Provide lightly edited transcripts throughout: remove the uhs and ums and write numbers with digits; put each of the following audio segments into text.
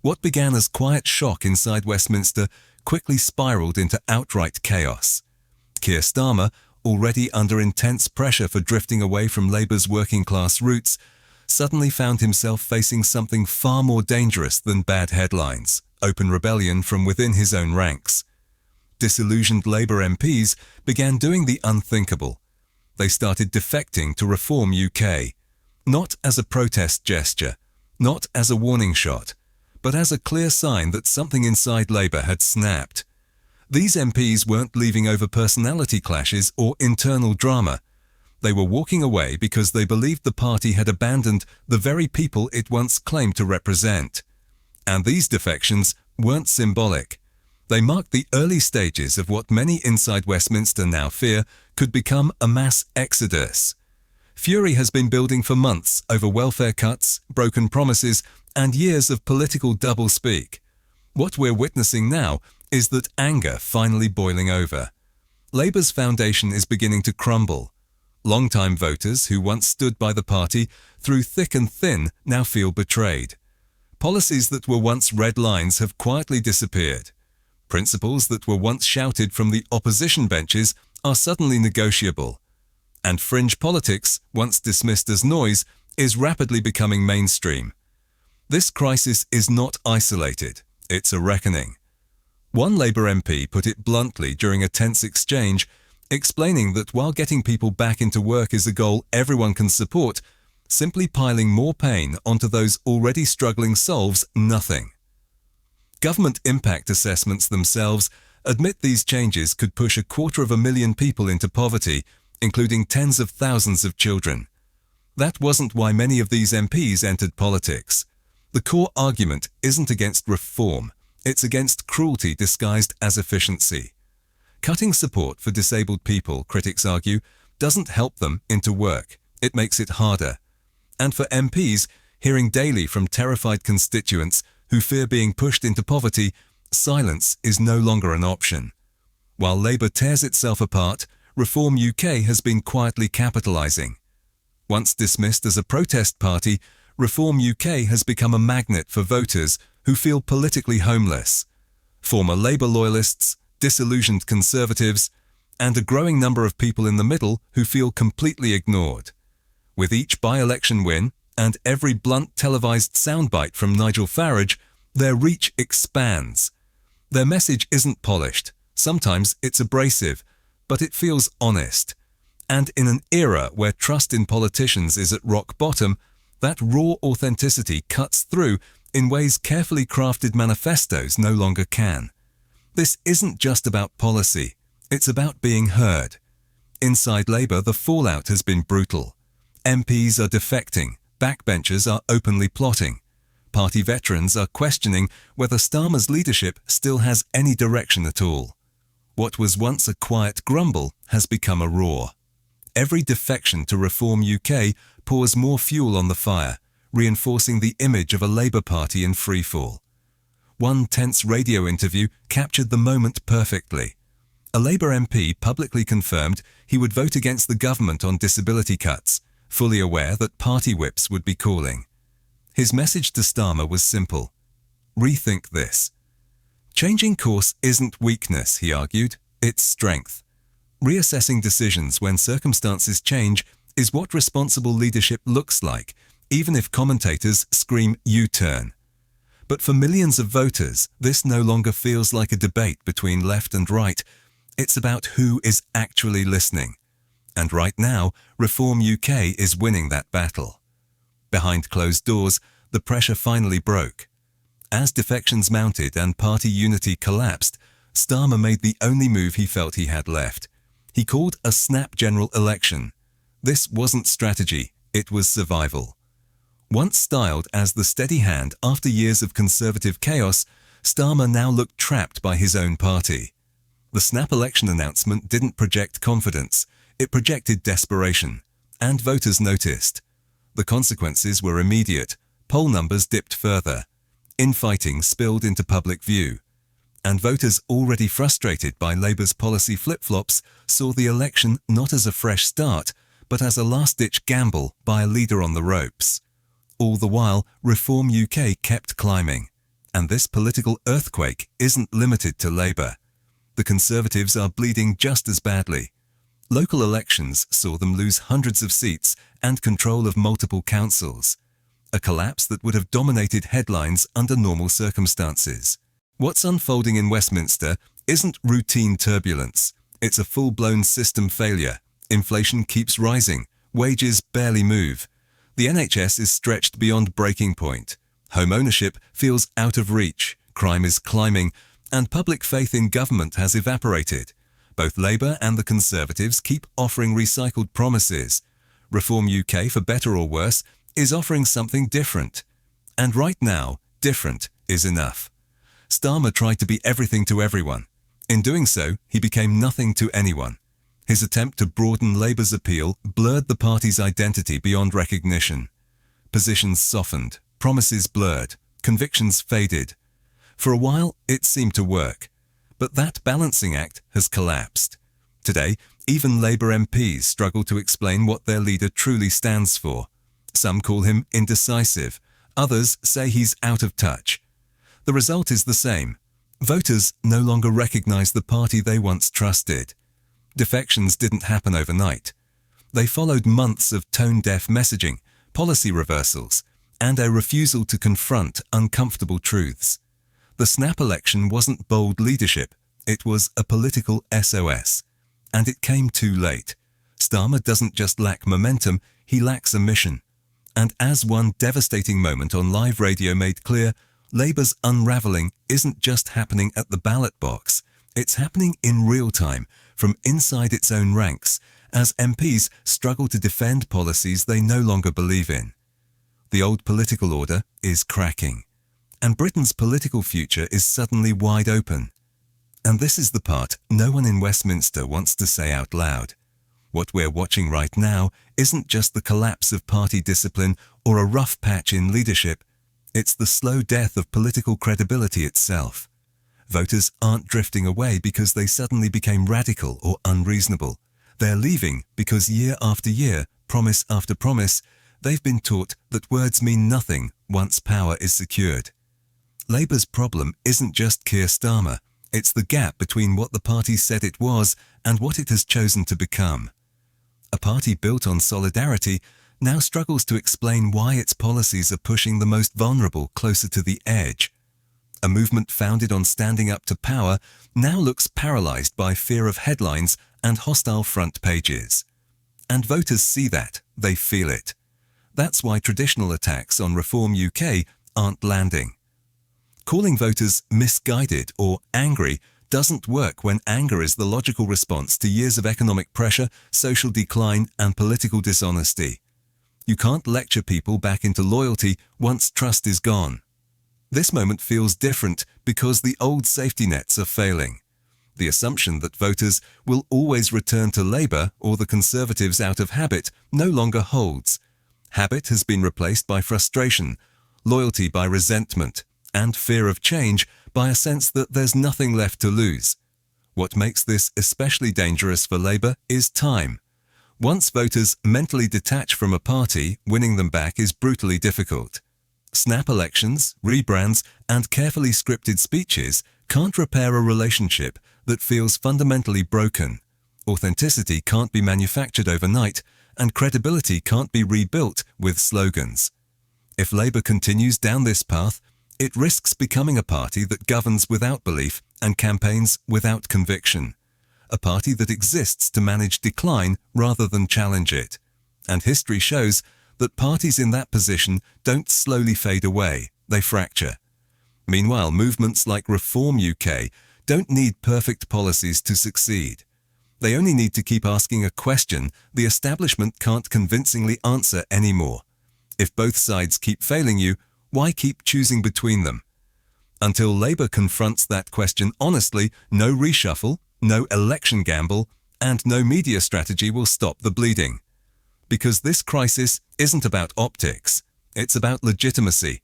What began as quiet shock inside Westminster quickly spiralled into outright chaos. Keir Starmer, already under intense pressure for drifting away from Labour's working-class roots, suddenly found himself facing something far more dangerous than bad headlines: open rebellion from within his own ranks. Disillusioned Labour MPs began doing the unthinkable. They started defecting to Reform UK, not as a protest gesture, not as a warning shot, but as a clear sign that something inside Labour had snapped. These MPs weren't leaving over personality clashes or internal drama. They were walking away because they believed the party had abandoned the very people it once claimed to represent. And these defections weren't symbolic. They marked the early stages of what many inside Westminster now fear could become a mass exodus. Fury has been building for months over welfare cuts, broken promises, and years of political doublespeak. What we're witnessing now is that anger finally boiling over. Labour's foundation is beginning to crumble. Long-time voters who once stood by the party through thick and thin now feel betrayed. Policies that were once red lines have quietly disappeared. Principles that were once shouted from the opposition benches are suddenly negotiable. And fringe politics, once dismissed as noise, is rapidly becoming mainstream. This crisis is not isolated, it's a reckoning. One Labour MP put it bluntly during a tense exchange, explaining that while getting people back into work is a goal everyone can support, simply piling more pain onto those already struggling solves nothing. Government impact assessments themselves admit these changes could push 250,000 people into poverty, including tens of thousands of children. That wasn't why many of these MPs entered politics. The core argument isn't against reform, it's against cruelty disguised as efficiency. Cutting support for disabled people, critics argue, doesn't help them into work, it makes it harder. And for MPs, hearing daily from terrified constituents who fear being pushed into poverty, silence is no longer an option. While Labour tears itself apart, Reform UK has been quietly capitalising. Once dismissed as a protest party, Reform UK has become a magnet for voters who feel politically homeless. Former Labour loyalists, disillusioned Conservatives, and a growing number of people in the middle who feel completely ignored. With each by-election win and every blunt televised soundbite from Nigel Farage, their reach expands. Their message isn't polished, sometimes it's abrasive, but it feels honest. And in an era where trust in politicians is at rock bottom, that raw authenticity cuts through in ways carefully crafted manifestos no longer can. This isn't just about policy, it's about being heard. Inside Labour, the fallout has been brutal. MPs are defecting, backbenchers are openly plotting. Party veterans are questioning whether Starmer's leadership still has any direction at all. What was once a quiet grumble has become a roar. Every defection to Reform UK pours more fuel on the fire, reinforcing the image of a Labour Party in freefall. One tense radio interview captured the moment perfectly. A Labour MP publicly confirmed he would vote against the government on disability cuts, fully aware that party whips would be calling. His message to Starmer was simple: rethink this. Changing course isn't weakness, he argued, it's strength. Reassessing decisions when circumstances change is what responsible leadership looks like, even if commentators scream U-turn. But for millions of voters, this no longer feels like a debate between left and right. It's about who is actually listening. And right now, Reform UK is winning that battle. Behind closed doors, the pressure finally broke. As defections mounted and party unity collapsed, Starmer made the only move he felt he had left. He called a snap general election. This wasn't strategy, it was survival. Once styled as the steady hand after years of Conservative chaos, Starmer now looked trapped by his own party. The snap election announcement didn't project confidence, it projected desperation. And voters noticed. The consequences were immediate. Poll numbers dipped further. Infighting spilled into public view. And voters already frustrated by Labour's policy flip-flops saw the election not as a fresh start, but as a last-ditch gamble by a leader on the ropes. All the while, Reform UK kept climbing. And this political earthquake isn't limited to Labour. The Conservatives are bleeding just as badly. Local elections saw them lose hundreds of seats and control of multiple councils, a collapse that would have dominated headlines under normal circumstances. What's unfolding in Westminster isn't routine turbulence. It's a full-blown system failure. Inflation keeps rising. Wages barely move. The NHS is stretched beyond breaking point. Home ownership feels out of reach. Crime is climbing, and public faith in government has evaporated. Both Labour and the Conservatives keep offering recycled promises. Reform UK, for better or worse, is offering something different. And right now, different is enough. Starmer tried to be everything to everyone. In doing so, he became nothing to anyone. His attempt to broaden Labour's appeal blurred the party's identity beyond recognition. Positions softened, promises blurred, convictions faded. For a while, it seemed to work. But that balancing act has collapsed. Today, even Labour MPs struggle to explain what their leader truly stands for. Some call him indecisive. Others say he's out of touch. The result is the same. Voters no longer recognise the party they once trusted. Defections didn't happen overnight. They followed months of tone-deaf messaging, policy reversals, and a refusal to confront uncomfortable truths. The snap election wasn't bold leadership, it was a political SOS. And it came too late. Starmer doesn't just lack momentum, he lacks a mission. And as one devastating moment on live radio made clear, Labour's unraveling isn't just happening at the ballot box, it's happening in real time, from inside its own ranks, as MPs struggle to defend policies they no longer believe in. The old political order is cracking, and Britain's political future is suddenly wide open. And this is the part no one in Westminster wants to say out loud. What we're watching right now isn't just the collapse of party discipline or a rough patch in leadership, it's the slow death of political credibility itself. Voters aren't drifting away because they suddenly became radical or unreasonable. They're leaving because year after year, promise after promise, they've been taught that words mean nothing once power is secured. Labour's problem isn't just Keir Starmer, it's the gap between what the party said it was and what it has chosen to become. A party built on solidarity now struggles to explain why its policies are pushing the most vulnerable closer to the edge. A movement founded on standing up to power now looks paralysed by fear of headlines and hostile front pages. And voters see that, they feel it. That's why traditional attacks on Reform UK aren't landing. Calling voters misguided or angry doesn't work when anger is the logical response to years of economic pressure, social decline, and political dishonesty. You can't lecture people back into loyalty once trust is gone. This moment feels different because the old safety nets are failing. The assumption that voters will always return to Labour or the Conservatives out of habit no longer holds. Habit has been replaced by frustration, loyalty by resentment, and fear of change by a sense that there's nothing left to lose. What makes this especially dangerous for Labour is time. Once voters mentally detach from a party, winning them back is brutally difficult. Snap elections, rebrands, and carefully scripted speeches can't repair a relationship that feels fundamentally broken. Authenticity can't be manufactured overnight, and credibility can't be rebuilt with slogans. If Labour continues down this path, it risks becoming a party that governs without belief and campaigns without conviction. A party that exists to manage decline rather than challenge it. And history shows that parties in that position don't slowly fade away, they fracture. Meanwhile, movements like Reform UK don't need perfect policies to succeed. They only need to keep asking a question the establishment can't convincingly answer anymore. If both sides keep failing you, why keep choosing between them? Until Labour confronts that question honestly, no reshuffle, no election gamble, and no media strategy will stop the bleeding. Because this crisis isn't about optics, it's about legitimacy.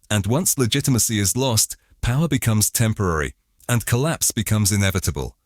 And once legitimacy is lost, power becomes temporary, and collapse becomes inevitable.